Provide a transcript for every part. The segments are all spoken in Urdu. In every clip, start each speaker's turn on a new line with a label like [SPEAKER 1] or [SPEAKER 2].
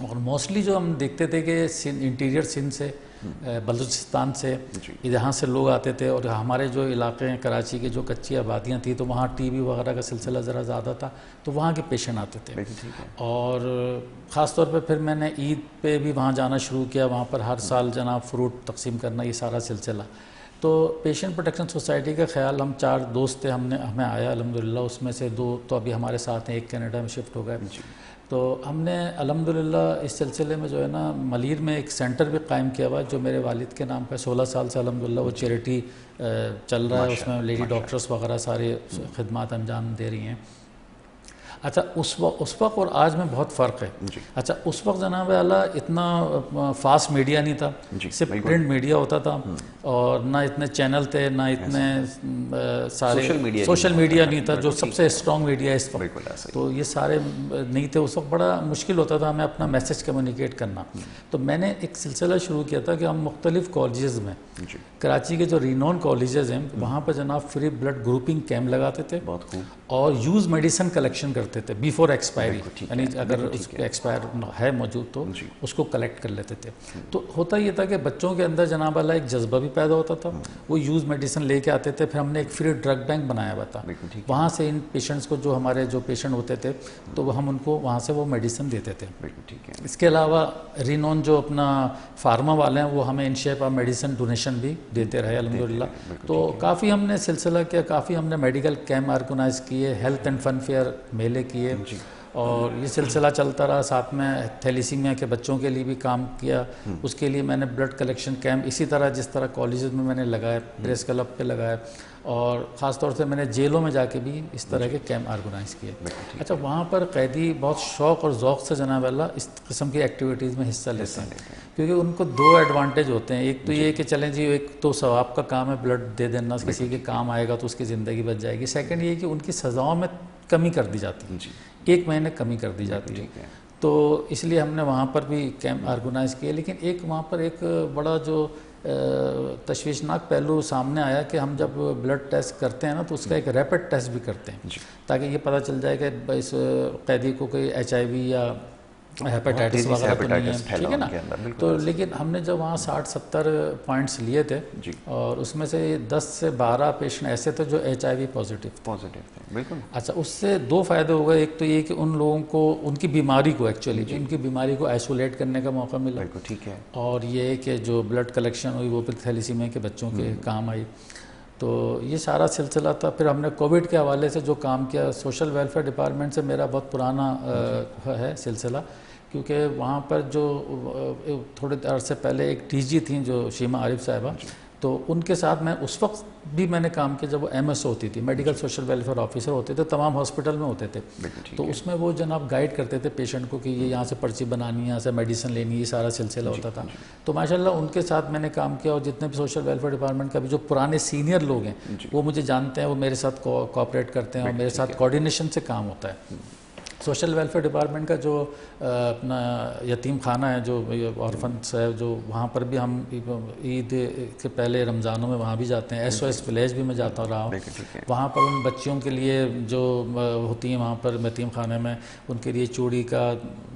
[SPEAKER 1] اور موسٹلی جو ہم دیکھتے تھے کہ انٹیریئر سندھ سے بلوچستان سے یہاں سے لوگ آتے تھے، اور ہمارے جو علاقے ہیں کراچی کے جو کچی آبادیاں تھیں تو وہاں ٹی بی وغیرہ کا سلسلہ ذرا زیادہ تھا، تو وہاں کے پیشنٹ آتے تھے. اور خاص طور پہ پھر میں نے عید پہ بھی وہاں جانا شروع کیا، وہاں پر ہر سال جناب فروٹ تقسیم کرنا، یہ سارا سلسلہ. تو پیشنٹ پروٹیکشن سوسائٹی کا خیال، ہم 4 دوست تھے، ہمیں آیا الحمدللہ. اس میں سے 2 تو ابھی ہمارے ساتھ ہیں، ایک کینیڈا میں شفٹ ہو گئے. تو ہم نے الحمدللہ اس سلسلے میں جو ہے نا ملیر میں ایک سینٹر بھی قائم کیا ہوا جو میرے والد کے نام پہ 16 سال سے الحمدللہ وہ چیریٹی چل رہا ہے. اس میں لیڈی ڈاکٹرز وغیرہ سارے خدمات انجام دے رہی ہیں. اچھا اس وقت اور آج میں بہت فرق ہے. اچھا اس وقت جناب اعلیٰ اتنا فاسٹ میڈیا نہیں تھا، صرف پرنٹ میڈیا ہوتا تھا، اور نہ اتنے چینل تھے، نہ اتنے سارے سوشل میڈیا نہیں تھا جو سب سے اسٹرانگ میڈیا ہے اس وقت. تو یہ سارے نہیں تھے اس وقت، بڑا مشکل ہوتا تھا ہمیں اپنا میسج کمیونیکیٹ کرنا. تو میں نے ایک سلسلہ شروع کیا تھا کہ ہم مختلف کالجز میں، کراچی کے جو رینون کالجز ہیں وہاں پہ جناب فری بلڈ گروپنگ کیمپ لگاتے تھے اور یوز میڈیسن کلیکشن کرتے تھے بیفور ایکسپائری، یعنی اگر اس پہ ایکسپائر ہے موجود تو اس کو کلیکٹ کر لیتے تھے. تو ہوتا یہ تھا کہ بچوں کے اندر جناب اللہ ایک جذبہ بھی پیدا ہوتا تھا، وہ یوز میڈیسن لے کے آتے تھے. پھر ہم نے ایک فری ڈرگ بینک بنایا ہوا تھا، وہاں سے ان پیشنٹس کو، جو ہمارے جو پیشنٹ ہوتے تھے تو ہم ان کو وہاں سے وہ میڈیسن دیتے تھے. اس کے علاوہ رینون جو اپنا فارما والے ہیں وہ ہمیں in shape of medicine donation بھی دیتے رہے الحمدللہ. تو کافی ہم نے سلسلہ کیا، کافی ہم نے میڈیکل کیمپ آرگنائز کیے، ہیلتھ اینڈ فن فیئر میلے کیے، اور یہ سلسلہ چلتا رہا. ساتھ میں تھیلیسیمیا کے بچوں کے لیے بھی کام کیا. اس کے لیے میں نے بلڈ کلیکشن کیمپ اسی طرح جس طرح کالجز میں نے لگائے، پریس کلب پہ لگائے، اور خاص طور سے میں نے جیلوں میں جا کے بھی اس طرح کے کیمپ آرگنائز کیے. اچھا وہاں پر قیدی بہت شوق اور ذوق سے جناب اللہ اس قسم کی ایکٹیویٹیز میں حصہ لیتے ہیں، کیونکہ ان کو 2 ایڈوانٹیج ہوتے ہیں. ایک تو یہ کہ چلیں جی ایک تو ثواب کا کام ہے، بلڈ دے دینا کسی کے کام آئے گا تو اس کی زندگی بچ جائے گی. سیکنڈ یہ کہ ان کی سزاؤں میں کمی کر دی جاتی ہے، 1 مہینے کمی کر دی جاتی ہے. تو اس لیے ہم نے وہاں پر بھی کیمپ آرگنائز کیے. لیکن ایک وہاں پر ایک بڑا جو تشویشناک پہلو سامنے آیا کہ ہم جب بلڈ ٹیسٹ کرتے ہیں نا تو اس کا ایک ریپڈ ٹیسٹ بھی کرتے ہیں تاکہ یہ پتہ چل جائے کہ اس قیدی کو کوئی HIV یا ہیپاٹائٹس وغیرہ تو نہیں ہے، ٹھیک ہے نا. تو لیکن ہم نے جب وہاں 60-70 پوائنٹس لیے تھے اور اس میں سے 10 سے 12 پیشنٹ ایسے تھے جو HIV پازیٹیو تھے. بالکل. اچھا اس سے 2 فائدے ہو گئے. ایک تو یہ کہ ان لوگوں کو ان کی بیماری کو ایکچولی ان کی بیماری کو آئسولیٹ کرنے کا موقع ملا. ٹھیک ہے. اور یہ کہ جو بلڈ کلیکشن ہوئی وہ پھر تھیلیسیمیا کے بچوں کے کام آئی. تو یہ سارا سلسلہ تھا. پھر ہم نے کووڈ کے حوالے سے جو کام کیا، سوشل ویلفیئر ڈپارٹمنٹ سے میرا بہت پرانا ہے سلسلہ، کیونکہ وہاں پر جو تھوڑے عرصے پہلے ایک DG تھیں جو شیما عارف صاحبہ، تو ان کے ساتھ میں اس وقت بھی میں نے کام کیا جب وہ MSO ہوتی تھی، میڈیکل سوشل ویلفیئر آفیسر ہوتے تھے، تمام ہاسپٹل میں ہوتے تھے. تو اس میں وہ جناب گائیڈ کرتے تھے پیشنٹ کو کہ یہ یہاں سے پرچی بنانی ہے، یہاں سے میڈیسن لینی ہے، یہ سارا سلسلہ ہوتا تھا. تو ماشاءاللہ ان کے ساتھ میں نے کام کیا. اور جتنے بھی سوشل ویلفیئر ڈپارٹمنٹ کا بھی جو پرانے سینئر لوگ ہیں وہ مجھے جانتے ہیں، وہ میرے ساتھ کوآپریٹ کرتے ہیں اور میرے ساتھ کوآرڈینیشن سے کام ہوتا ہے. سوشل ویلفیئر ڈپارٹمنٹ کا جو اپنا یتیم خانہ ہے جو آرفنس ہے، جو وہاں پر بھی ہم عید کے پہلے رمضانوں میں وہاں بھی جاتے ہیں. SOS ولیج بھی میں جاتا رہا ہوں. وہاں پر ان بچیوں کے لیے جو ہوتی ہیں وہاں پر یتیم خانے میں، ان کے لیے چوڑی کا،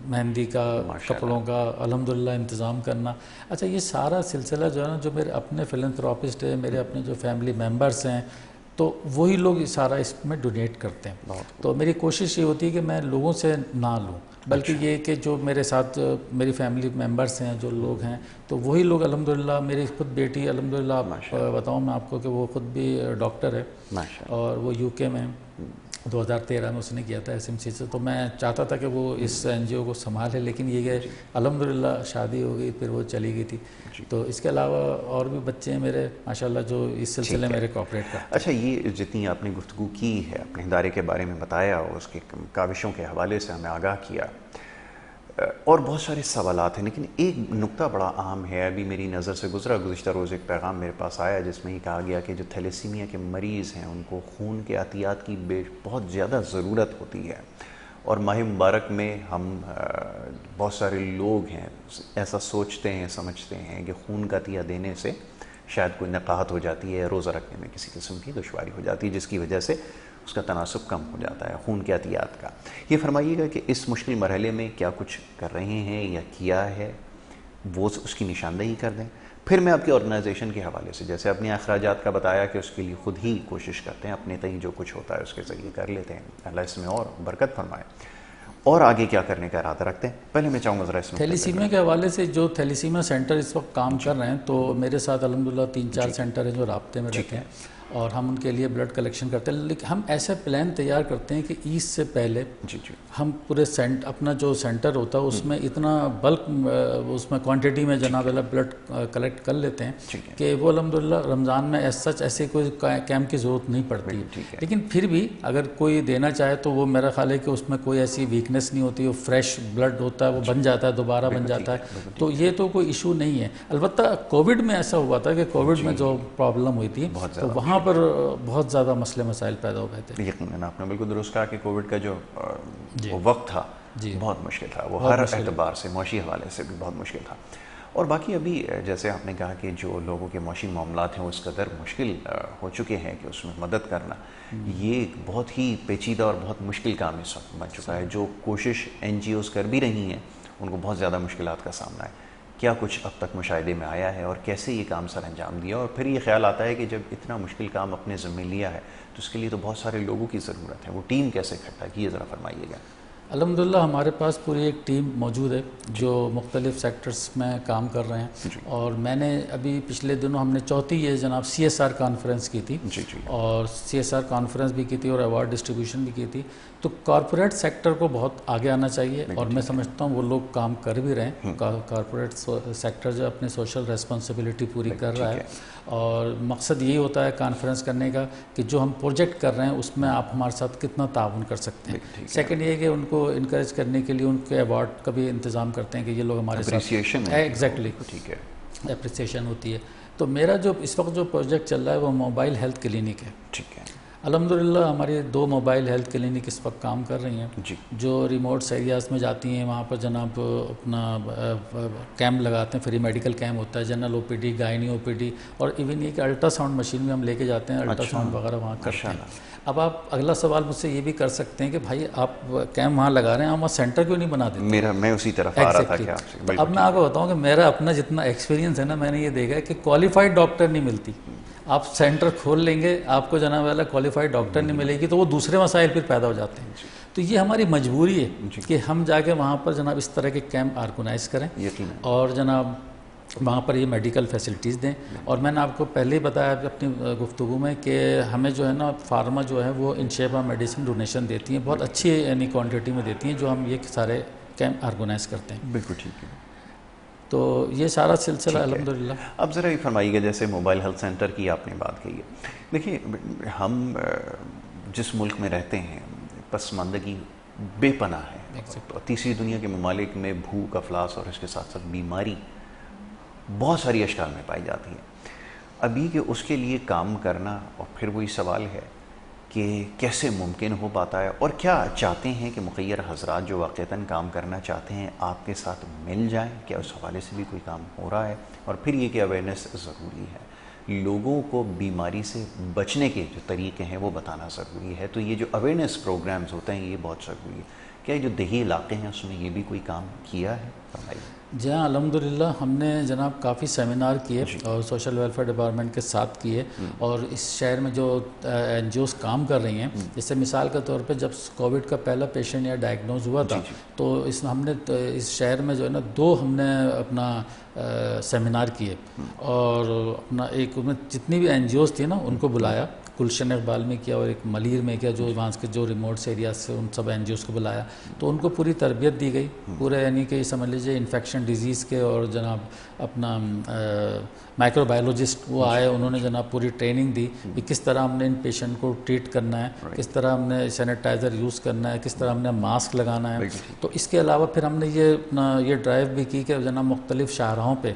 [SPEAKER 1] مہندی کا، کپڑوں کا الحمدللہ انتظام کرنا. اچھا یہ سارا سلسلہ جو ہے نا، جو میرے اپنے فلنتھراپسٹ ہیں، میرے اپنے جو فیملی ممبرس ہیں، تو وہی لوگ سارا اس میں ڈونیٹ کرتے ہیں. تو میری کوشش یہ ہوتی ہے کہ میں لوگوں سے نہ لوں، بلکہ یہ کہ جو میرے ساتھ میری فیملی ممبرس ہیں، جو لوگ ہیں، تو وہی لوگ الحمدللہ. میری خود بیٹی الحمدللہ بتاؤں میں آپ کو کہ وہ خود بھی ڈاکٹر ہے اور وہ UK میں 2013 میں اس نے کیا تھا SMC سے. تو میں چاہتا تھا کہ وہ اس NGO کو سنبھالے، لیکن یہ کہ الحمدللہ شادی ہو گئی، پھر وہ چلی گئی تھی. تو اس کے علاوہ اور بھی بچے ہیں میرے ماشاءاللہ جو اس سلسلے میرے کوآپریٹ کرتے ہیں.
[SPEAKER 2] اچھا یہ جتنی آپ نے گفتگو کی ہے، اپنے ادارے کے بارے میں بتایا اور اس کے کاوشوں کے حوالے سے ہمیں آگاہ کیا، اور بہت سارے سوالات ہیں، لیکن ایک نقطہ بڑا اہم ہے، ابھی میری نظر سے گزرا گزشتہ روز ایک پیغام میرے پاس آیا جس میں یہ کہا گیا کہ جو تھیلیسیمیا کے مریض ہیں ان کو خون کے عطیات کی بہت زیادہ ضرورت ہوتی ہے. اور ماہ مبارک میں ہم بہت سارے لوگ ہیں ایسا سوچتے ہیں، سمجھتے ہیں کہ خون کا عطیہ دینے سے شاید کوئی نقاہت ہو جاتی ہے، روزہ رکھنے میں کسی قسم کی دشواری ہو جاتی ہے، جس کی وجہ سے اس کا تناسب کم ہو جاتا ہے خون کے عطیات کا. یہ فرمائیے گا کہ اس مشکل مرحلے میں کیا کچھ کر رہے ہیں یا کیا ہے، وہ اس کی نشاندہی کر دیں. پھر میں آپ کی آرگنائزیشن کے حوالے سے، جیسے اپنے اخراجات کا بتایا کہ اس کے لیے خود ہی کوشش کرتے ہیں، اپنے تئیں جو کچھ ہوتا ہے اس کے ذریعے کر لیتے ہیں، اللہ اس میں اور برکت فرمائے، اور آگے کیا کرنے کا ارادہ رکھتے ہیں. پہلے میں چاہوں گا ذرا اس میں
[SPEAKER 1] تھیلیسیمیا کے حوالے سے جو تھیلیسیمیا سینٹر اس وقت کام کر رہے ہیں، تو میرے ساتھ الحمدللہ 3-4 سینٹر ہیں جو رابطے میں رہتے ہیں اور ہم ان کے لیے بلڈ کلیکشن کرتے ہیں. لیکن ہم ایسے پلان تیار کرتے ہیں کہ عید سے پہلے ہم پورے اپنا جو سینٹر ہوتا ہے اس میں اتنا بلک اس میں کوانٹٹی میں جناب اللہ بلڈ کلیکٹ کر لیتے ہیں کہ وہ الحمدللہ رمضان میں ایز سچ ایسے کوئی کیمپ کی ضرورت نہیں پڑتی. لیکن پھر بھی اگر کوئی دینا چاہے تو وہ میرا خیال ہے کہ اس میں کوئی ایسی ویکنیس نہیں ہوتی، وہ فریش بلڈ ہوتا ہے، وہ بن جاتا ہے، دوبارہ بن جاتا ہے، تو یہ تو کوئی ایشو نہیں ہے. البتہ کووڈ میں ایسا ہوا تھا کہ کووڈ میں جو پرابلم ہوئی تھی تو وہاں پر بہت زیادہ مسئلے مسائل پیدا ہو گئے تھے.
[SPEAKER 2] یقیناً آپ نے بالکل درست کہا کہ کووڈ کا جو وقت تھا بہت مشکل تھا، وہ ہر اعتبار سے، معاشی حوالے سے بھی بہت مشکل تھا. اور باقی ابھی جیسے آپ نے کہا کہ جو لوگوں کے معاشی معاملات ہیں وہ اس قدر مشکل ہو چکے ہیں کہ اس میں مدد کرنا یہ ایک بہت ہی پیچیدہ اور بہت مشکل کام اس وقت بن چکا ہے. جو کوشش NGOs کر بھی رہی ہیں ان کو بہت زیادہ مشکلات کا سامنا ہے. کیا کچھ اب تک مشاہدے میں آیا ہے اور کیسے یہ کام سر انجام دیا؟ اور پھر یہ خیال آتا ہے کہ جب اتنا مشکل کام اپنے ذمہ لیا ہے تو اس کے لیے تو بہت سارے لوگوں کی ضرورت ہے، وہ ٹیم کیسے اکٹھا کی، یہ ذرا فرمائیے گا.
[SPEAKER 1] الحمدللہ ہمارے پاس پوری ایک ٹیم موجود ہے جو مختلف سیکٹرز میں کام کر رہے ہیں. اور میں نے ابھی پچھلے دنوں ہم نے چوتھی یہ جناب CSR کانفرنس کی تھی اور CSR کانفرنس بھی کی تھی اور ایوارڈ ڈسٹریبیوشن بھی کی تھی. تو کارپوریٹ سیکٹر کو بہت آگے آنا چاہیے اور میں سمجھتا ہوں وہ لوگ کام کر بھی رہے ہیں. کارپوریٹ سیکٹر جو اپنے سوشل ریسپانسبلٹی پوری کر رہا ہے اور مقصد یہی ہوتا ہے کانفرنس کرنے کا کہ جو ہم پروجیکٹ کر رہے ہیں اس میں آپ ہمارے ساتھ کتنا تعاون کر سکتے ہیں. سیکنڈ یہ کہ ان کو انکریج کرنے کے لیے ان کے ایوارڈ کا بھی انتظام کرتے ہیں کہ یہ لوگ ہمارے ساتھ ایگزیکٹلی اپریسیشن ہوتی ہے. تو میرا جو اس وقت جو پروجیکٹ چل رہا ہے وہ موبائل ہیلتھ کلینک ہے. الحمدللہ ہماری 2 موبائل ہیلتھ کلینک اس وقت کام کر رہی ہیں جو ریموٹس ایریاز میں جاتی ہیں. وہاں پر جناب اپنا کیمپ لگاتے ہیں، فری میڈیکل کیمپ ہوتا ہے، جنرل OPD، گائنی OPD، اور ایون یہ کہ الٹرا ساؤنڈ مشین بھی ہم لے کے جاتے ہیں، الٹرا ساؤنڈ وغیرہ وہاں کرتے ہیں. اب آپ اگلا سوال مجھ سے یہ بھی کر سکتے ہیں کہ بھائی آپ کیمپ وہاں لگا رہے ہیں، آپ وہاں سینٹر کیوں نہیں بنا دیتے؟
[SPEAKER 2] میں اسی طرف آ رہا تھا کہ آپ سے.
[SPEAKER 1] اب میں آپ کو بتاؤں کہ میرا اپنا جتنا ایکسپیرینس ہے نا، میں نے یہ دیکھا ہے کہ کوالیفائڈ ڈاکٹر نہیں ملتی. آپ سینٹر کھول لیں گے، آپ کو جناب والا کوالیفائڈ ڈاکٹر نہیں ملے گی تو وہ دوسرے مسائل پھر پیدا ہو جاتے ہیں. تو یہ ہماری مجبوری ہے کہ ہم جا کے وہاں پر جناب اس طرح کے کیمپ آرگنائز کریں اور جناب وہاں پر یہ میڈیکل فیسلٹیز دیں. اور میں نے آپ کو پہلے ہی بتایا اپنی گفتگو میں کہ ہمیں جو ہے نا فارما جو ہے وہ انشیبا میڈیسن ڈونیشن دیتی ہیں، بہت اچھی یعنی کوانٹٹی میں دیتی ہیں، جو ہم یہ سارے کیمپ آرگنائز کرتے ہیں.
[SPEAKER 2] بالکل ٹھیک ہے.
[SPEAKER 1] تو یہ سارا سلسلہ الحمدللہ.
[SPEAKER 2] اب ذرا یہ فرمائیے گا جیسے موبائل ہیلتھ سینٹر کی آپ نے بات کی ہے، دیکھیے ہم جس ملک میں رہتے ہیں پسماندگی بے پناہ ہے. تیسری دنیا کے ممالک میں بھوک، افلاس اور اس کے ساتھ ساتھ بیماری بہت ساری اشکال میں پائی جاتی ہیں. ابھی کہ اس کے لیے کام کرنا، اور پھر وہی سوال ہے کہ کیسے ممکن ہو پاتا ہے اور کیا چاہتے ہیں کہ مخیر حضرات جو واقعتاً کام کرنا چاہتے ہیں آپ کے ساتھ مل جائیں؟ کیا اس حوالے سے بھی کوئی کام ہو رہا ہے؟ اور پھر یہ کہ اویئرنیس ضروری ہے، لوگوں کو بیماری سے بچنے کے جو طریقے ہیں وہ بتانا ضروری ہے. تو یہ جو اویئرنیس پروگرامز ہوتے ہیں یہ بہت ضروری ہے. کیا جو دیہی علاقے ہیں اس میں یہ بھی کوئی کام کیا ہے؟ فرمائیے.
[SPEAKER 1] جی ہاں الحمدللہ ہم نے جناب کافی سیمینار کیے اور سوشل ویلفیئر ڈپارٹمنٹ کے ساتھ کیے. اور اس شہر میں جو NGOs کام کر رہی ہیں، جیسے مثال کے طور پہ جب کووڈ کا پہلا پیشنٹ یا ڈائگنوز ہوا تھا تو ہم نے اس شہر میں جو ہے نا 2 ہم نے اپنا سیمینار کیے اور اپنا ایک جتنی بھی NGOs تھی نا ان کو بلایا، گلشن اقبال میں کیا اور ایک ملیر میں کیا، جو وہاں کے جو ریموٹس ایریاز سے ان سب NGOs کو بلایا. تو ان کو پوری تربیت دی گئی، پورے یعنی کہ سمجھ لیجیے انفیکشن ڈیزیز کے، اور جناب اپنا مائکرو بایولوجسٹ وہ آئے، انہوں نے جناب پوری ٹریننگ دی کہ کس طرح ہم نے ان پیشنٹ کو ٹریٹ کرنا ہے، کس طرح ہم نے سینیٹائزر یوز کرنا ہے، کس طرح ہم نے ماسک لگانا ہے. تو اس کے علاوہ پھر ہم نے یہ ڈرائیو بھی کی کہ جناب مختلف شاہراہوں پہ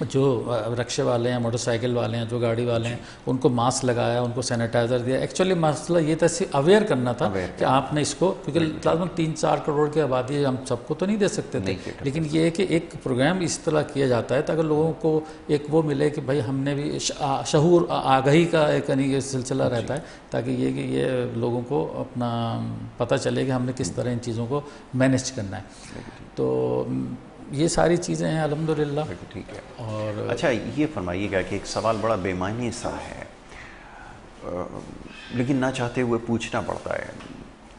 [SPEAKER 1] جو رکشے والے ہیں، موٹر سائیکل والے ہیں، جو گاڑی والے ہیں، ان کو ماسک لگایا، ان کو سینیٹائزر دیا. ایکچولی مسئلہ یہ تھا اویئر کرنا تھا کہ آپ نے اس کو، کیونکہ لازماً 3-4 کروڑ کی آبادی ہے، ہم سب کو تو نہیں دے سکتے تھے، لیکن یہ ہے کہ ایک پروگرام اس طرح کیا جاتا ہے تاکہ لوگوں کو ایک وہ ملے کہ بھائی ہم نے بھی شعور آگہی کا ایک یہ سلسلہ رہتا ہے، تاکہ یہ لوگوں کو اپنا پتہ چلے کہ ہم نے کس طرح ان چیزوں کو مینیج کرنا ہے. تو یہ ساری چیزیں ہیں الحمدللہ.
[SPEAKER 2] ٹھیک ہے.
[SPEAKER 1] اور
[SPEAKER 2] اچھا یہ فرمائیے گا کہ ایک سوال بڑا بے معنی سا ہے لیکن نہ چاہتے ہوئے پوچھنا پڑتا ہے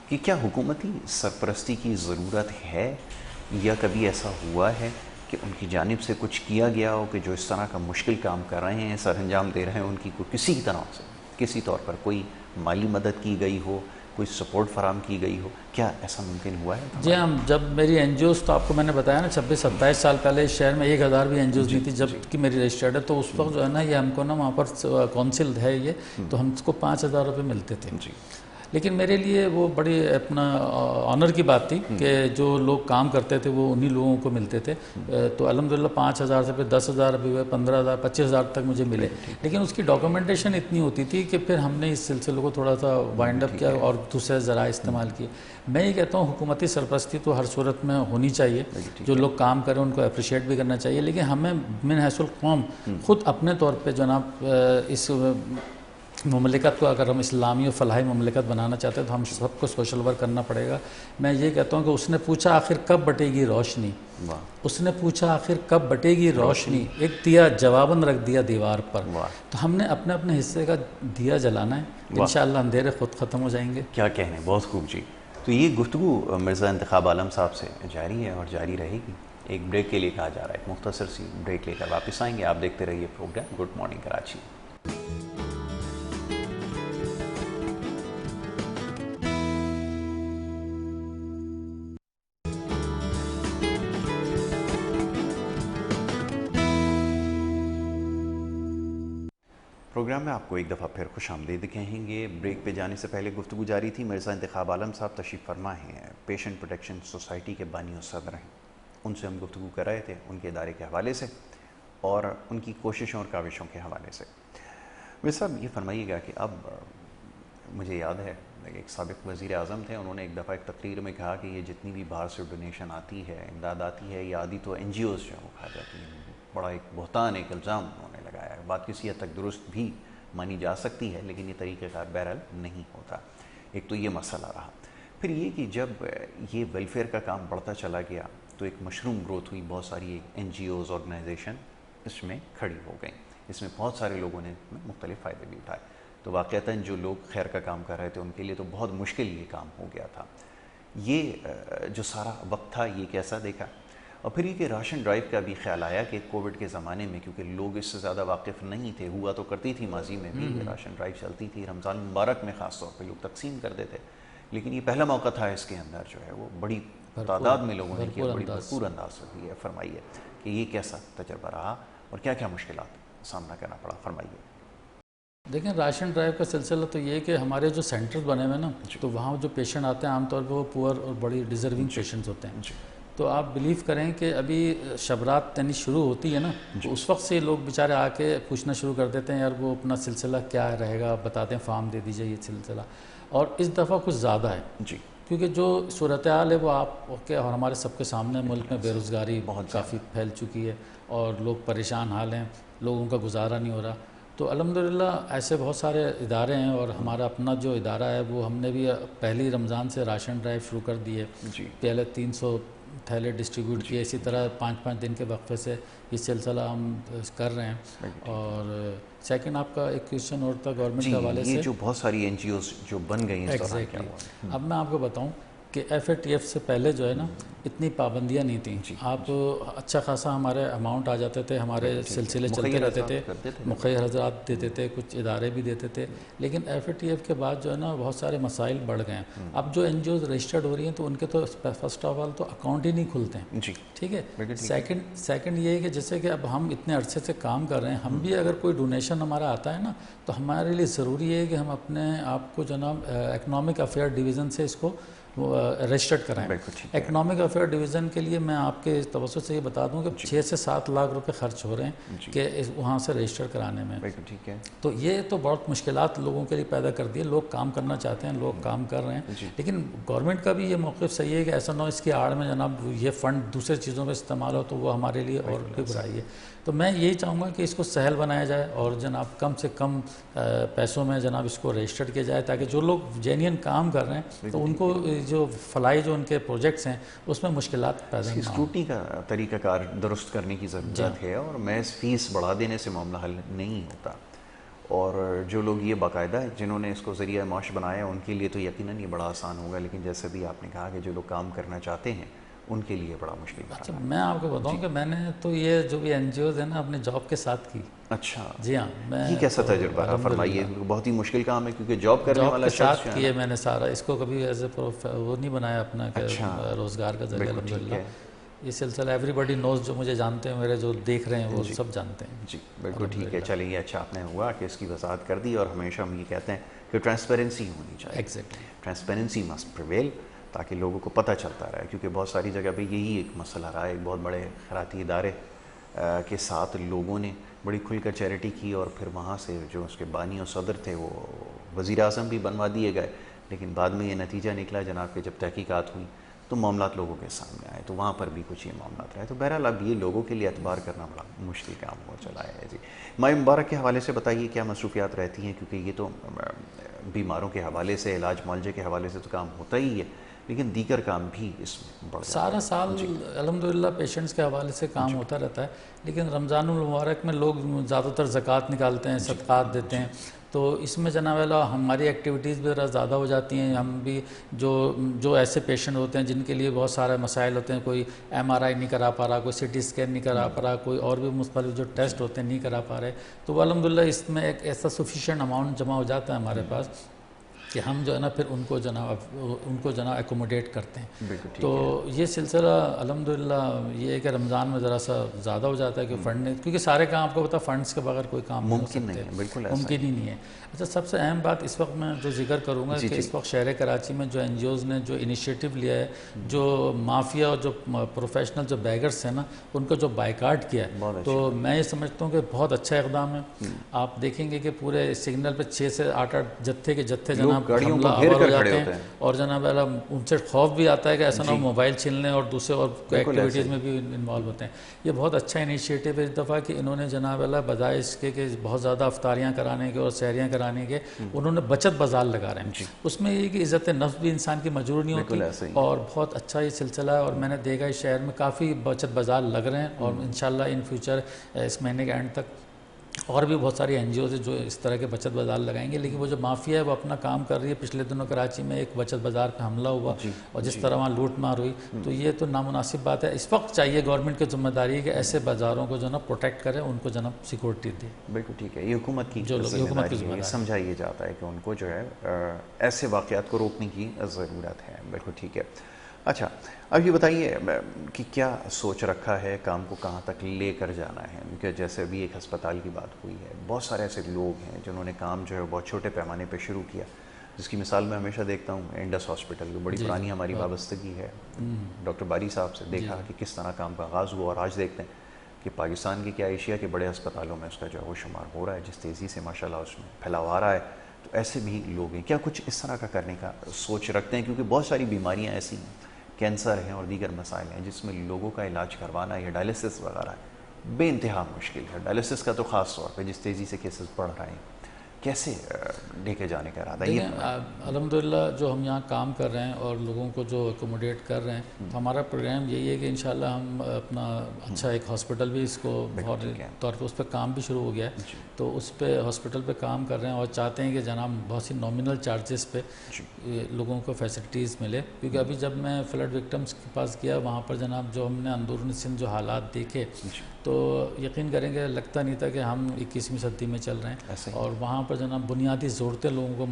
[SPEAKER 2] کہ کیا حکومتی سرپرستی کی ضرورت ہے، یا کبھی ایسا ہوا ہے کہ ان کی جانب سے کچھ کیا گیا ہو کہ جو اس طرح کا مشکل کام کر رہے ہیں، سر انجام دے رہے ہیں، ان کی کوئی کسی طرح سے کسی طور پر کوئی مالی مدد کی گئی ہو، کوئی سپورٹ فراہم کی گئی ہو؟ کیا ایسا ممکن ہوا ہے؟
[SPEAKER 1] جی ہم جب میری این جی اوز تو آپ کو میں نے بتایا نا 26-27 سال پہلے اس شہر میں 1000 بھی این جی اوز نہیں تھی جب کہ میری رجسٹرڈ ہے. تو اس وقت جو ہے نا یہ ہم کو نا وہاں پر کونسل ہے یہ، تو ہم کو 5000 روپے ملتے تھے. لیکن میرے لیے وہ بڑی اپنا آنر کی بات تھی کہ جو لوگ کام کرتے تھے وہ انہی لوگوں کو ملتے تھے. تو الحمدللہ 5000 سے پھر 10,000 ابھی ہوئے، 15,000 25,000 تک مجھے ملے. لیکن اس کی ڈاکومنٹیشن اتنی ہوتی تھی کہ پھر ہم نے اس سلسلے کو تھوڑا سا وائنڈ اپ کیا اور دوسرے ذرائع استعمال کیے. میں یہ کہتا ہوں حکومتی سرپرستی تو ہر صورت میں ہونی چاہیے، جو لوگ کام کریں ان کو اپریشیٹ بھی کرنا چاہیے، لیکن ہمیں من حیث القوم خود اپنے طور پہ جناب اس مملکت کو اگر ہم اسلامی و فلاحی مملکت بنانا چاہتے ہیں تو ہم سب کو سوشل ورک کرنا پڑے گا. میں یہ کہتا ہوں کہ اس نے پوچھا آخر کب بٹے گی روشنی، اس نے پوچھا آخر کب بٹے گی روشنی، ایک دیا جواباً رکھ دیا دیوار پر. تو ہم نے اپنے اپنے حصے کا دیا جلانا ہے، انشاءاللہ اندھیرے خود ختم ہو جائیں گے.
[SPEAKER 2] کیا کہنے، بہت خوب جی. تو یہ گفتگو مرزا انتخاب عالم صاحب سے جاری ہے اور جاری رہے گی. ایک بریک کے لیے کہا جا رہا ہے، ایک مختصر سی بریک لے کر واپس آئیں گے. آپ دیکھتے رہیے programme good morning Karachi. Programme میں آپ کو ایک دفعہ پھر خوش آمدید کہیں گے. بریک پہ جانے سے پہلے گفتگو جاری تھی. مرزا انتخاب عالم صاحب تشریف فرما ہیں، پیشنٹ پروٹیکشن سوسائٹی کے بانی و صدر ہیں. ان سے ہم گفتگو کر رہے تھے ان کے ادارے کے حوالے سے اور ان کی کوششوں اور کاوشوں کے حوالے سے. مرزا صاحب یہ فرمائیے گا کہ اب مجھے یاد ہے ایک سابق وزیر اعظم تھے، انہوں نے ایک دفعہ ایک تقریر میں کہا کہ یہ جتنی بھی باہر سے ڈونیشن آتی ہے، امداد آتی ہے، یہ آدھی تو این جی اوز جو ہیں وہ کھا جاتی ہیں. بڑا ایک بہتان، ایک الزام انہوں نے لگایا ہے. بات کسی حد تک درست بھی مانی جا سکتی ہے لیکن یہ طریقہ کار بہرحال نہیں ہوتا. ایک تو یہ مسئلہ رہا. پھر یہ کہ جب یہ ویلفیئر کا کام بڑھتا چلا گیا تو ایک مشروم گروتھ ہوئی، بہت ساری این جی اوز آرگنائزیشن اس میں کھڑی ہو گئیں. اس میں بہت سارے لوگوں نے مختلف فائدے بھی اٹھائے. تو واقعتاً جو لوگ خیر کا کام کر رہے تھے ان کے لیے تو بہت مشکل یہ کام ہو گیا تھا. یہ جو سارا وقت تھا یہ کیسا دیکھا؟ اور پھر یہ کہ راشن ڈرائیو کا بھی خیال آیا کہ کووڈ کے زمانے میں کیونکہ لوگ اس سے زیادہ واقف نہیں تھے، ہوا تو کرتی تھی ماضی میں بھی راشن ڈرائیو چلتی تھی، رمضان مبارک میں خاص طور پہ لوگ تقسیم کرتے تھے، لیکن یہ پہلا موقع تھا اس کے اندر جو ہے وہ بڑی تعداد میں لوگوں نے کیا، بڑی بھرپور انداز سے ہوئی ہے. فرمائیے کہ یہ کیسا تجربہ رہا اور کیا کیا مشکلات سامنا کرنا پڑا؟ فرمائیے.
[SPEAKER 1] دیکھیں راشن ڈرائیو کا سلسلہ تو یہ کہ ہمارے جو سینٹرز بنے ہوئے نا تو وہاں جو پیشنٹ آتے ہیں عام طور پہ وہ پور اور بڑی ڈیزرونگ پیشنٹس ہوتے ہیں. تو آپ بلیو کریں کہ ابھی شبرات یعنی شروع ہوتی ہے نا تو اس وقت سے لوگ بیچارے آ کے پوچھنا شروع کر دیتے ہیں، یار وہ اپنا سلسلہ کیا رہے گا بتاتے ہیں، فارم دے دیجیے یہ سلسلہ. اور اس دفعہ کچھ زیادہ ہے کیونکہ جو صورتحال ہے وہ آپ کے اور ہمارے سب کے سامنے، ملک میں بے روزگاری بہت کافی پھیل چکی ہے اور لوگ پریشان حال ہیں، لوگوں کا گزارا نہیں ہو رہا. تو الحمدللہ ایسے بہت سارے ادارے ہیں اور ہمارا اپنا جو ادارہ ہے وہ ہم نے بھی پہلی رمضان سے راشن ڈرائیو شروع کر دی ہے. پہلے 300 تھیلے ڈسٹریبیوٹ کیے، اسی طرح 5-5 دن کے وقفے سے یہ سلسلہ ہم کر رہے ہیں. اور سیکنڈ آپ کا ایک کویشچن اور تھا گورنمنٹ کے حوالے سے،
[SPEAKER 2] یہ جو بہت ساری این جی اوز جو بن گئی ہیں.
[SPEAKER 1] ایگزیکٹلی. اب میں آپ کو بتاؤں کہ ایف اے ٹی ایف سے پہلے جو ہے نا اتنی پابندیاں نہیں تھیں. آپ اچھا خاصا ہمارے اماؤنٹ آ جاتے تھے، ہمارے سلسلے چلتے رہتے تھے، مخیر حضرات دیتے تھے، کچھ ادارے بھی دیتے تھے. لیکن ایف اے ٹی ایف کے بعد جو ہے نا بہت سارے مسائل بڑھ گئے ہیں. اب جو این جی اوز رجسٹرڈ ہو رہی ہیں تو ان کے تو فرسٹ آف آل تو اکاؤنٹ ہی نہیں کھلتے ہیں. ٹھیک ہے. سیکنڈ یہ ہے کہ جیسے کہ اب ہم اتنے عرصے سے کام کر رہے ہیں، ہم بھی اگر کوئی ڈونیشن ہمارا آتا ہے نا تو ہمارے لیے ضروری ہے کہ ہم اپنے آپ کو جناب اکنامک افیئر ڈویژن سے اس کو رجسٹرڈ کرائیں. اکنامک افیئر ڈویژن کے لیے میں آپ کے توسط سے یہ بتا دوں کہ 6 سے 7 لاکھ روپے خرچ ہو رہے ہیں کہ وہاں سے رجسٹر کرانے میں. تو یہ تو بہت مشکلات لوگوں کے لیے پیدا کر دی ہے. لوگ کام کرنا چاہتے ہیں, لوگ کام کر رہے ہیں, لیکن گورنمنٹ کا بھی یہ موقف صحیح ہے کہ ایسا نہ ہو اس کی آڑ میں جناب یہ فنڈ دوسرے چیزوں میں استعمال ہو تو وہ ہمارے لیے اور بھی برائی ہے. تو میں یہی چاہوں گا کہ اس کو سہل بنایا جائے اور جناب کم سے کم پیسوں میں جناب اس کو رجسٹر کیا جائے, تاکہ جو لوگ جینین کام کر رہے ہیں تو ان کو جو فلائی جو ان کے پروجیکٹس ہیں اس میں مشکلات پیدا نہ ہوں.
[SPEAKER 2] اسکروٹنی کا طریقہ کار درست کرنے کی ضرورت ہے, اور محض فیس بڑھا دینے سے معاملہ حل نہیں ہوتا. اور جو لوگ یہ باقاعدہ جنہوں نے اس کو ذریعہ معاش بنایا ان کے لیے تو یقیناً یہ بڑا آسان ہوگا, لیکن جیسے بھی آپ نے کہا کہ جو لوگ کام کرنا چاہتے ہیں ان کے لیے بڑا مشکل ہے.
[SPEAKER 1] اچھا میں آپ کو بتاؤں کہ میں نے تو یہ جو بھی این جی اوز ہیں نا اپنے جاب کے ساتھ کی.
[SPEAKER 2] اچھا جی
[SPEAKER 1] ہاں,
[SPEAKER 2] یہ کیسا تجربہ رہا, فرمائیے. بہت ہی مشکل کام ہے کیونکہ جاب کرنے والا
[SPEAKER 1] کے ساتھ کیے میں نے سارا, اس کو کبھی ایز اے وہ نہیں بنایا اپنا کہ روزگار کا ذریعہ. الحمدللہ یہ سلسلہ ایوری بڈی نوز, جو مجھے جانتے ہیں میرے جو دیکھ رہے ہیں وہ سب جانتے ہیں.
[SPEAKER 2] جی بالکل ٹھیک ہے. چلیے اچھا آپ نے ہوا کہ اس کی وضاحت کر دی, اور ہمیشہ ہم یہ کہتے ہیں کہ ٹرانسپیرنسی ہونی چاہیے.
[SPEAKER 1] ایگزیکٹلی
[SPEAKER 2] ٹرانسپیرنسی مسٹ پریویل, تاکہ لوگوں کو پتہ چلتا رہے, کیونکہ بہت ساری جگہ پہ یہی ایک مسئلہ رہا ہے. ایک بہت بڑے خیراتی ادارے کے ساتھ لوگوں نے بڑی کھل کر چیریٹی کی, اور پھر وہاں سے جو اس کے بانی اور صدر تھے وہ وزیر اعظم بھی بنوا دیے گئے, لیکن بعد میں یہ نتیجہ نکلا جناب کہ جب تحقیقات ہوئی تو معاملات لوگوں کے سامنے آئے, تو وہاں پر بھی کچھ یہ معاملات رہے. تو بہرحال اب یہ لوگوں کے لیے اعتبار کرنا بڑا مشکل کام ہو چلا ہے. جی ماہ مبارک کے حوالے سے بتائیے کیا مصروفیات رہتی ہیں, کیونکہ یہ تو بیماروں کے حوالے سے, علاج معالجے کے حوالے سے تو کام ہوتا ہی ہے, لیکن دیگر کام بھی اس میں بڑھ جاتا ہے.
[SPEAKER 1] سارا سال الحمدللہ پیشنٹس کے حوالے سے کام ہوتا رہتا ہے, لیکن رمضان المبارک میں لوگ زیادہ تر زکوٰۃ نکالتے ہیں, صدقات دیتے ہیں, تو اس میں جناب والا ہماری ایکٹیویٹیز بھی ذرا زیادہ ہو جاتی ہیں. ہم بھی جو ایسے پیشنٹ ہوتے ہیں جن کے لیے بہت سارے مسائل ہوتے ہیں, کوئی ایم آر آئی نہیں کرا پا رہا, کوئی سی ٹی اسکین نہیں کرا پا رہا, کوئی اور بھی مختلف جو ٹیسٹ ہوتے ہیں نہیں کرا پا رہے, تو وہ الحمدللہ اس میں ایک ایسا سفیشینٹ اماؤنٹ جمع ہو جاتا ہے ہمارے پاس کہ ہم جو ہے نا پھر ان کو جناب ایکوموڈیٹ کرتے ہیں. تو یہ سلسلہ الحمدللہ یہ ہے کہ رمضان میں ذرا سا زیادہ ہو جاتا ہے کہ فنڈ, کیونکہ سارے کام آپ کو پتا فنڈس کے بغیر کوئی کام
[SPEAKER 2] ممکن نہیں ہے, بالکل
[SPEAKER 1] ممکن ہی نہیں ہے. اچھا سب سے اہم بات اس وقت میں جو ذکر کروں گا کہ اس وقت شہر کراچی میں جو این جی اوز نے جو انیشیٹو لیا ہے, جو مافیا اور جو پروفیشنل جو بیگرس ہیں نا ان کو جو بائیکاٹ کیا ہے, تو میں یہ سمجھتا ہوں کہ بہت اچھا اقدام ہے. آپ دیکھیں گے کہ پورے سگنل پہ 6 سے 8 جتھے کے جتھے جناب حملہ آور ہو جاتے ہیں, اور جناب ان سے خوف بھی آتا ہے کہ ایسا نہ ہو موبائل چھین لیں اور دوسرے اور ایکٹیویٹیز میں بھی انوالو ہوتے ہیں. یہ بہت اچھا انیشیٹو ہے اس دفعہ کہ انہوں نے جناب اللہ بجائے اس کے کہ بہت زیادہ افطاریاں کرانے کے اور سحریاں کرانے کے, انہوں نے بچت بازار لگا رہے ہیں. اس میں یہ کہ عزت نفس بھی انسان کی مجبور نہیں ہوتی, اور بہت اچھا یہ سلسلہ ہے. اور میں نے دیکھا اس شہر میں کافی بچت بازار لگ رہے ہیں, اور انشاءاللہ ان فیوچر اس مہینے کے اینڈ تک اور بھی بہت ساری این جی اوز جو اس طرح کے بچت بازار لگائیں گے. لیکن وہ جو مافیا ہے وہ اپنا کام کر رہی ہے. پچھلے دنوں کراچی میں ایک بچت بازار پہ حملہ ہوا, اور جس طرح وہاں لوٹ مار ہوئی, تو یہ تو نامناسب بات ہے. اس وقت چاہیے گورنمنٹ کی ذمہ داری ہے کہ ایسے بازاروں کو جو نا پروٹیکٹ کرے, ان کو جناب سیکورٹی دے.
[SPEAKER 2] بالکل ٹھیک ہے, یہ حکومت کی ذمہ داری ہے. سمجھا یہ جاتا ہے کہ ان کو جو ہے ایسے واقعات کو روکنے کی ضرورت ہے. بالکل ٹھیک ہے. اچھا اب یہ بتائیے کہ کیا سوچ رکھا ہے, کام کو کہاں تک لے کر جانا ہے, کیونکہ جیسے ابھی ایک ہسپتال کی بات ہوئی ہے, بہت سارے ایسے لوگ ہیں جنہوں نے کام جو ہے بہت چھوٹے پیمانے پہ شروع کیا, جس کی مثال میں ہمیشہ دیکھتا ہوں انڈس ہاسپٹل, بڑی پرانی ہماری وابستگی ہے ڈاکٹر باری صاحب سے, دیکھا کہ کس طرح کام کا آغاز ہوا, اور آج دیکھتے ہیں کہ پاکستان کی کیا ایشیا کے بڑے ہسپتالوں میں اس کا جو ہے وہ شمار ہو رہا ہے, جس تیزی سے ماشاءاللہ اس میں پھیلاؤ آ رہا ہے. تو ایسے بھی لوگ ہیں, کیا کچھ اس طرح کا کرنے کا سوچ رکھتے ہیں, کیونکہ بہت ساری بیماریاں ایسی ہیں, کینسر ہیں اور دیگر مسائل ہیں, جس میں لوگوں کا علاج کروانا یا ڈائلسس وغیرہ بے انتہا مشکل ہے. ڈائلسس کا تو خاص طور پہ جس تیزی سے کیسز بڑھ رہے ہیں, کیسے لے کے جانے کا ارادہ ہے؟
[SPEAKER 1] الحمدللہ جو ہم یہاں کام کر رہے ہیں اور لوگوں کو جو اکوموڈیٹ کر رہے ہیں, تو ہمارا پروگرام یہی ہے کہ انشاءاللہ ہم اپنا اچھا ایک ہاسپٹل بھی اس کو فوری طور پہ اس پہ کام بھی شروع ہو گیا ہے, تو اس پہ ہاسپٹل پہ کام کر رہے ہیں, اور چاہتے ہیں کہ جناب بہت سی نامنل چارجز پہ لوگوں کو فیسلٹیز ملے. کیونکہ ابھی جب میں فلڈ وکٹمس کے پاس گیا, وہاں پر جناب جو ہم نے اندرون سندھ جو حالات دیکھے, تو یقین کریں گے لگتا نہیں تھا کہ ہم 21ویں صدی میں چل رہے ہیں. اور وہاں پر جناب بنیادی ضرورتیں لوگوں کو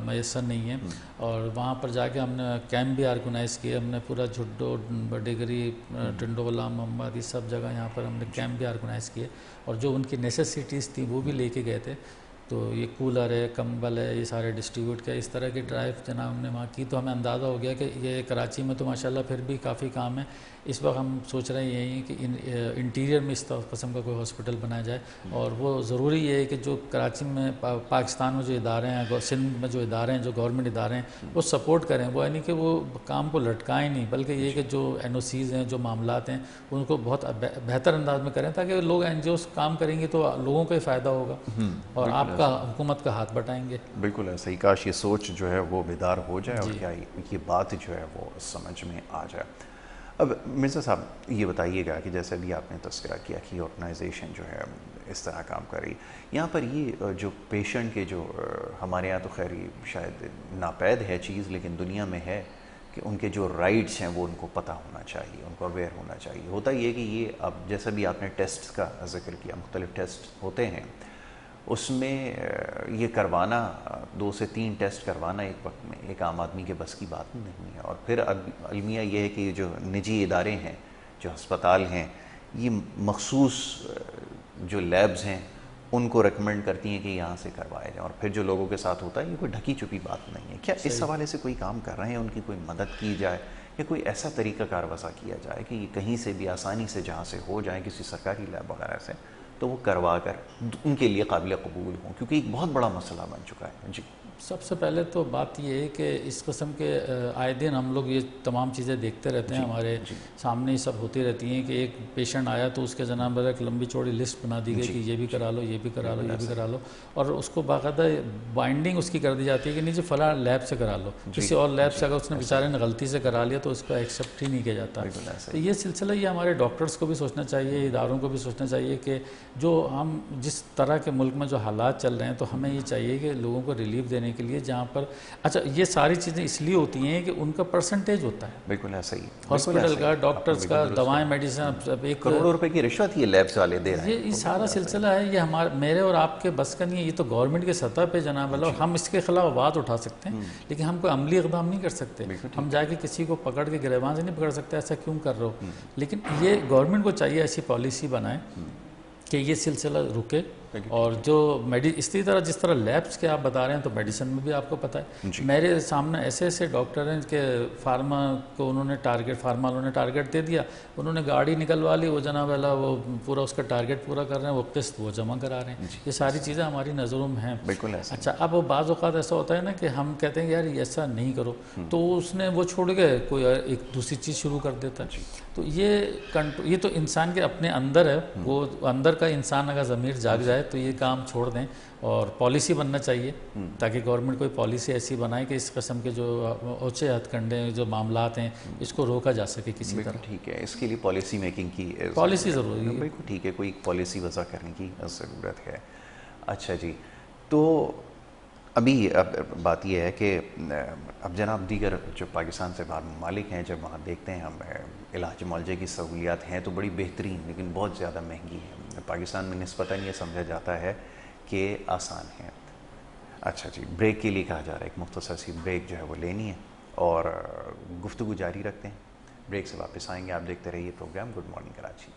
[SPEAKER 1] میسر نہیں ہیں, اور وہاں پر جا کے ہم نے کیمپ بھی آرگنائز کیے. ہم نے پورا جھڈو, ڈگری, ٹنڈولا, محمد, یہ سب جگہ یہاں پر ہم نے کیمپ بھی آرگنائز کیے, اور جو ان کی نیسیسٹیز تھیں وہ بھی لے کے گئے تھے. تو یہ کولر ہے، کمبل ہے، یہ سارے ڈسٹریبیوٹ کیا، اس طرح کی ڈرائیو جناب ہم نے وہاں کی، تو ہمیں اندازہ ہو گیا کہ یہ کراچی میں تو ماشاءاللہ پھر بھی کافی کام ہے. اس وقت ہم سوچ رہے ہیں یہی کہ انٹیریئر میں اس قسم کا کوئی ہاسپٹل بنایا جائے. اور وہ ضروری یہ ہے کہ جو کراچی میں پاکستان میں جو ادارے ہیں، سندھ میں جو ادارے ہیں، جو گورنمنٹ ادارے ہیں، وہ سپورٹ کریں. وہ یعنی کہ وہ کام کو لٹکائیں نہیں، بلکہ یہ کہ جو این او سیز ہیں، جو معاملات ہیں، ان کو بہت بہتر انداز میں کریں، تاکہ لوگ این جی اوز کام کریں گے تو لوگوں کو ہی فائدہ ہوگا اور آپ کا حکومت کا ہاتھ بٹائیں گے.
[SPEAKER 2] بالکل ایسا ہی. کاش یہ سوچ جو ہے وہ بیدار ہو جائے اور کیا یہ بات جو ہے وہ سمجھ میں آ جائے. اب مرزا صاحب یہ بتائیے گا کہ جیسے ابھی آپ نے تذکرہ کیا کہ آرگنائزیشن جو ہے اس طرح کام کر رہی، یہاں پر یہ جو پیشنٹ کے جو ہمارے یہاں تو خیر شاید ناپید ہے چیز، لیکن دنیا میں ہے کہ ان کے جو رائٹس ہیں وہ ان کو پتہ ہونا چاہیے، ان کو اویئر ہونا چاہیے. ہوتا یہ کہ یہ اب جیسا بھی آپ نے ٹیسٹ کا ذکر کیا، مختلف ٹیسٹ ہوتے ہیں، اس میں یہ کروانا 2 سے 3 ٹیسٹ کروانا ایک وقت میں ایک عام آدمی کے بس کی بات نہیں ہے. اور پھر المیہ یہ ہے کہ یہ جو نجی ادارے ہیں، جو ہسپتال ہیں، یہ مخصوص جو لیبز ہیں ان کو ریکمنڈ کرتی ہیں کہ یہاں سے کروائے جائیں، اور پھر جو لوگوں کے ساتھ ہوتا ہے یہ کوئی ڈھکی چھپی بات نہیں ہے. کیا اس حوالے سے کوئی کام کر رہے ہیں، ان کی کوئی مدد کی جائے یا کوئی ایسا طریقہ کار وضع کیا جائے کہ یہ کہیں سے بھی آسانی سے جہاں سے ہو جائیں کسی سرکاری لیب وغیرہ سے، تو وہ کروا کر ان کے لیے قابل قبول ہوں، کیونکہ ایک بہت بڑا مسئلہ بن چکا ہے. جی
[SPEAKER 1] سب سے پہلے تو بات یہ ہے کہ اس قسم کے آئے دن ہم لوگ یہ تمام چیزیں دیکھتے رہتے ہیں، ہمارے سامنے ہی سب ہوتی رہتی ہیں کہ ایک پیشنٹ آیا تو اس کے جناب ایک لمبی چوڑی لسٹ بنا دی گئی کہ یہ بھی کرا لو، یہ بھی کرا لو، یہ بھی کرا لو، اور اس کو باقاعدہ بائنڈنگ اس کی کر دی جاتی ہے کہ نیچے فلاں لیب سے کرا لو. کسی اور لیب سے اگر اس نے بیچارے نے غلطی سے کرا لیا تو اس کو ایکسیپٹ ہی نہیں کیا جاتا. تو یہ سلسلہ یہ ہمارے ڈاکٹرز کو بھی سوچنا چاہیے، اداروں کو بھی سوچنا چاہیے کہ جو ہم جس طرح کے ملک میں جو حالات چل رہے ہیں، تو ہمیں یہ چاہیے کہ لوگوں کو ریلیف دینے کے لیے جہاں پر اچھا یہ ساری چیزیں اس لیے ہوتی ہیں کہ ان کا پرسنٹیج ہوتا ہے.
[SPEAKER 2] بالکل ایسا ہی.
[SPEAKER 1] ہاسپٹل کا، ڈاکٹرز کا، دوائیں، میڈیسن، ایک
[SPEAKER 2] کروڑوں روپے کی رشوت یہ لیبس والے دے رہے ہیں.
[SPEAKER 1] یہ سارا سلسلہ ہے، یہ ہمارے میرے اور آپ کے بس کا نہیں ہے، یہ تو گورنمنٹ کے سطح پہ جناب اللہ، ہم اس کے خلاف آواز اٹھا سکتے ہیں لیکن ہم کوئی عملی اقدام نہیں کر سکتے. ہم جا کے کسی کو پکڑ کے گریبان سے نہیں پکڑ سکتے ایسا کیوں کر رہے ہو. لیکن یہ گورنمنٹ کو چاہیے ایسی پالیسی بنائے کہ یہ سلسلہ رکے. اور جو اسی طرح جس طرح لیبس کے آپ بتا رہے ہیں تو میڈیسن میں بھی آپ کو پتہ ہے. میرے سامنے ایسے ایسے ڈاکٹر ہیں کہ فارما کو انہوں نے ٹارگٹ دے دیا، انہوں نے گاڑی نکلوا لی، وہ جناب اللہ وہ پورا اس کا ٹارگٹ پورا کر رہے ہیں، وہ قسط وہ جمع کرا رہے ہیں. یہ ساری چیزیں ہماری نظروں میں ہیں.
[SPEAKER 2] بالکل ایسا.
[SPEAKER 1] اچھا اب بعض اوقات ایسا ہوتا ہے نا کہ ہم کہتے ہیں یار ایسا نہیں کرو، تو اس نے وہ چھوڑ گئے کوئی ایک دوسری چیز شروع کر دیتا ہے. تو یہ تو انسان کے اپنے اندر ہے، وہ اندر کا انسان اگر ضمیر جاگ جائے تو یہ کام چھوڑ دیں. اور پالیسی بننا چاہیے تاکہ گورنمنٹ کوئی پالیسی ایسی بنائے کہ اس قسم کے جو اونچے ہتھ کنڈے جو معاملات ہیں اس کو روکا جا سکے کسی طرح.
[SPEAKER 2] ٹھیک ہے، اس کے لیے پالیسی میکنگ کی
[SPEAKER 1] پالیسی ضروری ہے.
[SPEAKER 2] بالکل ٹھیک ہے، کوئی پالیسی وضع کرنے کی ضرورت ہے. اچھا جی، تو ابھی بات یہ ہے کہ اب جناب دیگر جو پاکستان سے باہر ممالک ہیں، جب وہاں دیکھتے ہیں ہم علاج معالجے کی سہولیات ہیں تو بڑی بہترین لیکن بہت زیادہ مہنگی ہیں. پاکستان میں نسبتاً یہ سمجھا جاتا ہے کہ آسان ہے. اچھا جی، بریک کے لیے کہا جا رہا ہے، ایک مختصر سی بریک جو ہے وہ لینی ہے اور گفتگو جاری رکھتے ہیں. بریک سے واپس آئیں گے. آپ دیکھتے رہیے پروگرام گڈ مارننگ کراچی.